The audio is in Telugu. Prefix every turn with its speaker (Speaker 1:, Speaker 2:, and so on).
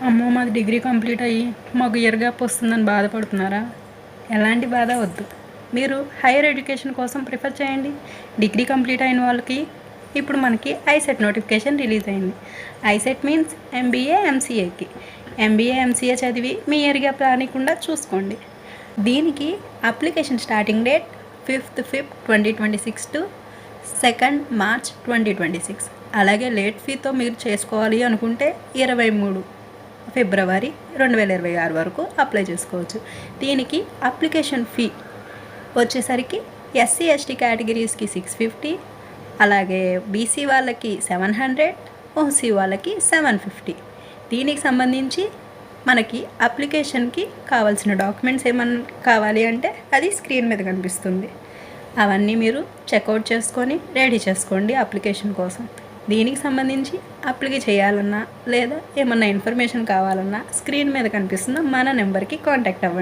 Speaker 1: అమ్మో! మాది డిగ్రీ కంప్లీట్ అయ్యి మాకు ఇయర్ గ్యాప్ వస్తుందని బాధపడుతున్నారా? ఎలాంటి బాధ వద్దు. మీరు హైయర్ ఎడ్యుకేషన్ కోసం ప్రిఫర్ చేయండి. డిగ్రీ కంప్లీట్ అయిన వాళ్ళకి ఇప్పుడు మనకి ఐసెట్ నోటిఫికేషన్ రిలీజ్ అయింది. ఐసెట్ మీన్స్ ఎంబీఏ, ఎంసీఏకి. ఎంబీఏ, ఎంసీఏ చదివి మీ ఇయర్ గ్యాప్ రానికుండా చూసుకోండి. దీనికి application starting date 5th Feb 2026 to 2nd March 2026. అలాగే లేట్ ఫీతో మీరు చేసుకోవాలి అనుకుంటే 23 ఫిబ్రవరి 2026 వరకు అప్లై చేసుకోవచ్చు. దీనికి అప్లికేషన్ ఫీ వచ్చేసరికి ఎస్సీ ఎస్టీ కేటగిరీస్కి 650, అలాగే బీసీ వాళ్ళకి 700, ఓసీ వాళ్ళకి 750. దీనికి సంబంధించి మనకి అప్లికేషన్కి కావాల్సిన డాక్యుమెంట్స్ ఏమన్నా కావాలి అంటే అది స్క్రీన్ మీద కనిపిస్తుంది. అవన్నీ మీరు చెక్అవుట్ చేసుకొని రెడీ చేసుకోండి అప్లికేషన్ కోసం. దీనికి సంబంధించి అప్లై చేయాలన్నా లేదా ఏమన్నా ఇన్ఫర్మేషన్ కావాలన్నా స్క్రీన్ మీద కనిపిస్తున్న మన నెంబర్కి కాంటాక్ట్ అవ్వండి.